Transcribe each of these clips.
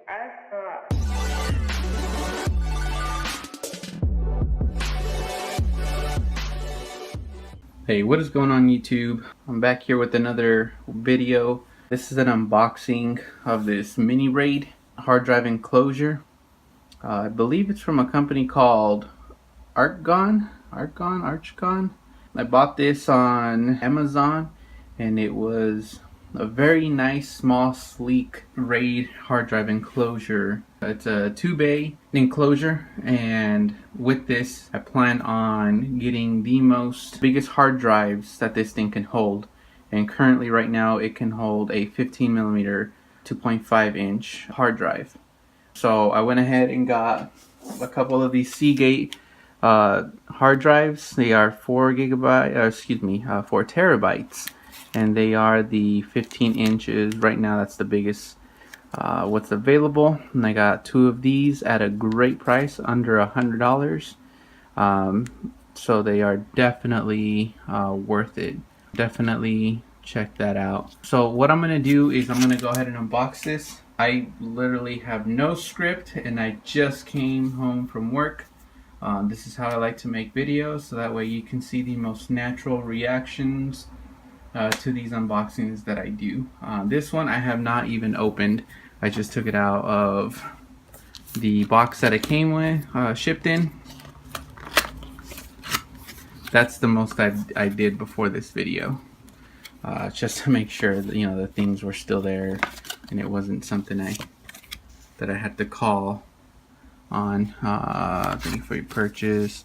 Hey, what is going on YouTube? I'm back here with another video. This is an unboxing of this mini RAID hard drive enclosure. I believe it's from a company called Archgon. I bought this on Amazon and it was a very nice, small, sleek RAID hard drive enclosure. It's a 2-bay enclosure, and with this I plan on getting the biggest hard drives that this thing can hold. And currently right now it can hold a 15mm 2.5 inch hard drive. So I went ahead and got a couple of these Seagate hard drives. They are 4 terabytes, and they are the 15 inches. Right now that's the biggest what's available, and I got 2 of these at a great price, under $100. So they are definitely worth it. Definitely check that out. So what I'm gonna do is I'm gonna go ahead and unbox this. I literally have no script and I just came home from work. This is how I like to make videos, so that way you can see the most natural reactions to these unboxings that I do. This one I have not even opened. I just took it out of the box that it came with, shipped in. That's the most I did before this video, just to make sure that, you know, the things were still there and it wasn't something that I had to call on. Thank you for your purchase.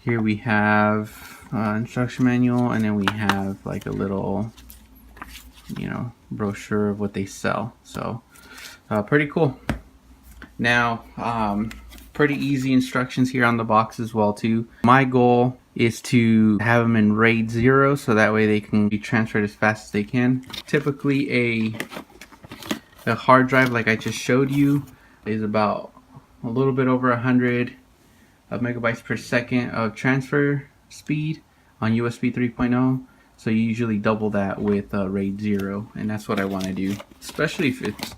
Here we have instruction manual, and then we have like a little, you know, brochure of what they sell. So pretty cool. Now pretty easy instructions here on the box as well too. My goal is to have them in RAID 0, so that way they can be transferred as fast as they can. Typically a hard drive like I just showed you is about a little bit over 100 megabytes per second of transfer speed on USB 3.0. So you usually double that with RAID 0, and that's what I want to do, especially if it's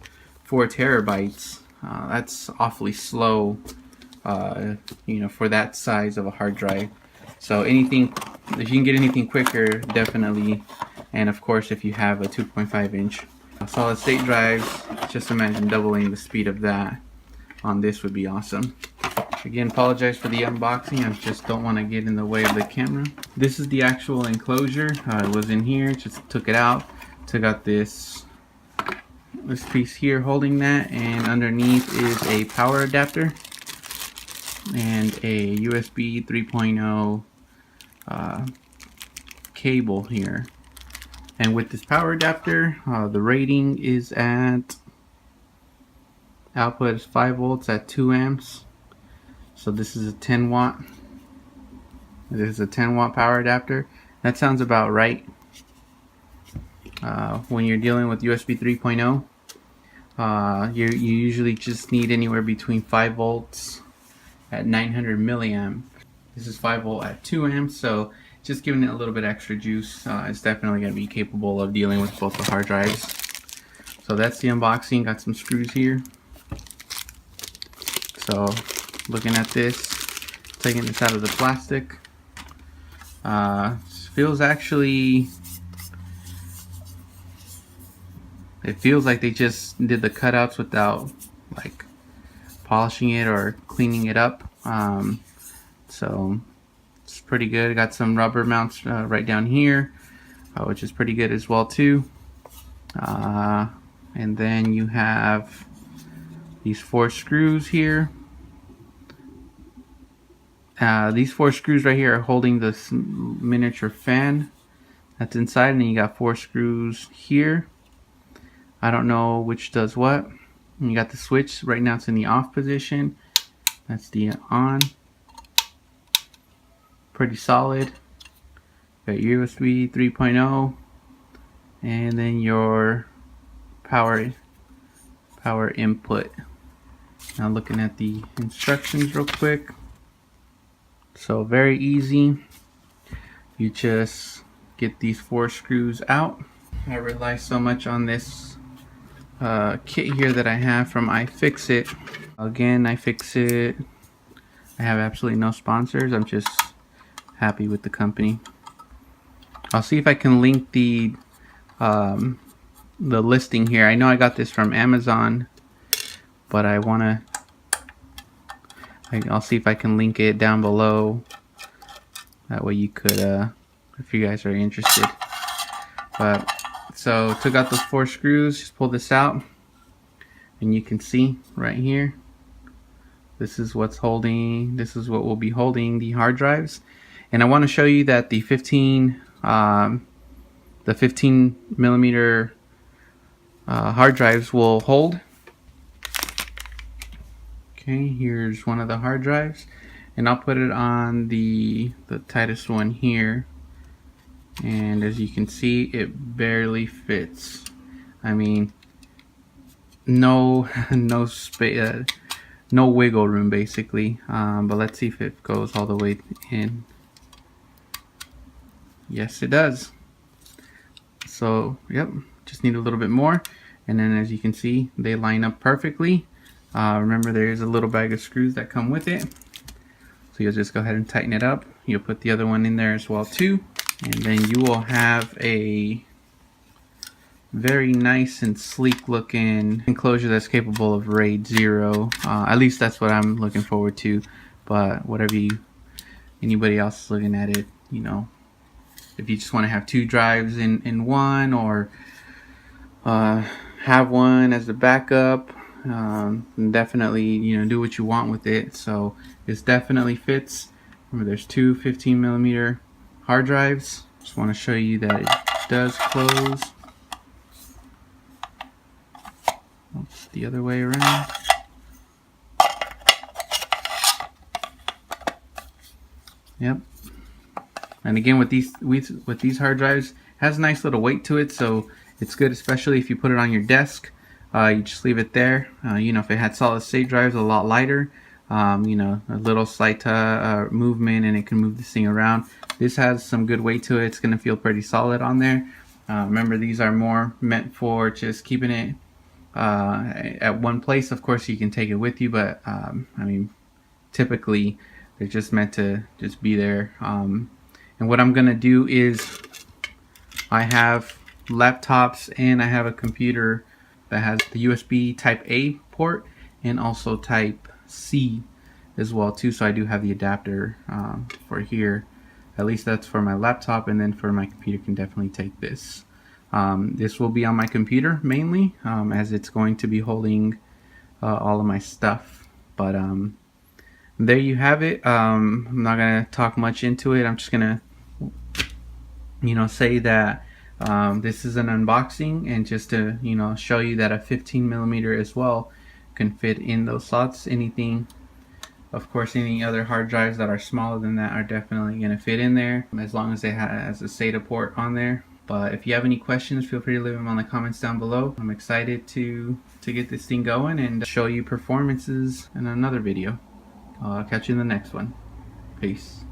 4 terabytes. That's awfully slow, you know, for that size of a hard drive. So anything, if you can get anything quicker, definitely. And of course, if you have a 2.5 inch solid state drive, just imagine doubling the speed of that on this would be awesome. Again, apologize for the unboxing. I just don't want to get in the way of the camera. This is the actual enclosure. It was in here, just took it out. Took out this piece here holding that, and underneath is a power adapter and a USB 3.0 cable here. And with this power adapter, the rating is at, output is 5 volts at 2 amps. So this is a 10 watt. This is a 10 watt power adapter. That sounds about right. When you're dealing with USB 3.0, you usually just need anywhere between 5 volts at 900 milliamp. This is 5 volt at 2 amps, so just giving it a little bit extra juice. It's definitely going to be capable of dealing with both the hard drives. So that's the unboxing. Got some screws here. So looking at this, taking this out of the plastic, feels actually, it feels like they just did the cutouts without like polishing it or cleaning it up. So it's pretty good. Got some rubber mounts right down here, which is pretty good as well too. And then you have these 4 screws here. These 4 screws right here are holding this miniature fan that's inside, and then you got 4 screws here. I don't know which does what. And you got the switch. Right now it's in the off position. That's the on. Pretty solid. Got USB 3.0, and then your power input. Now looking at the instructions real quick. So very easy. You just get these 4 screws out. I rely so much on this kit here that I have from iFixit. Again, iFixit, I have absolutely no sponsors. I'm just happy with the company. I'll see if I can link the listing here. I know I got this from Amazon, but I'll see if I can link it down below. That way you could, if you guys are interested. But so took out those 4 screws, just pull this out, and you can see right here, this is what will be holding the hard drives. And I want to show you that the 15 millimeter hard drives will hold. Okay, here's one of the hard drives, and I'll put it on the tightest one here. And as you can see, it barely fits. I mean, no space, no wiggle room basically. But let's see if it goes all the way in. Yes, it does. So, yep, just need a little bit more. And then as you can see, they line up perfectly. Remember, there's a little bag of screws that come with it. So you'll just go ahead and tighten it up. You'll put the other one in there as well too. And then you will have a very nice and sleek looking enclosure that's capable of RAID 0. At least that's what I'm looking forward to. But whatever anybody else is looking at it, you know, if you just want to have 2 drives in one, or have one as a backup, definitely, you know, do what you want with it. So this definitely fits. Remember, there's 2 15 millimeter hard drives. Just want to show you that it does close. Oops, the other way around. Yep. And again, with these hard drives, it has a nice little weight to it, so it's good, especially if you put it on your desk. You just leave it there. You know, if it had solid state drives, a lot lighter. You know, a little slight movement and it can move this thing around. This has some good weight to it. It's going to feel pretty solid on there. Remember, these are more meant for just keeping it at one place. Of course, you can take it with you, but I mean, typically they're just meant to just be there. And what I'm going to do is, I have laptops and I have a computer that has the USB type A port and also type C as well too. So I do have the adapter for here. At least that's for my laptop, and then for my computer can definitely take this. This will be on my computer mainly, as it's going to be holding all of my stuff. But there you have it. I'm not gonna talk much into it. I'm just gonna, you know, say that this is an unboxing, and just to, you know, show you that a 15 millimeter as well can fit in those slots. Anything, of course, any other hard drives that are smaller than that are definitely going to fit in there, as long as it has a SATA port on there. But if you have any questions, feel free to leave them on the comments down below. I'm excited to get this thing going and show you performances in another video. I'll catch you in the next one. Peace.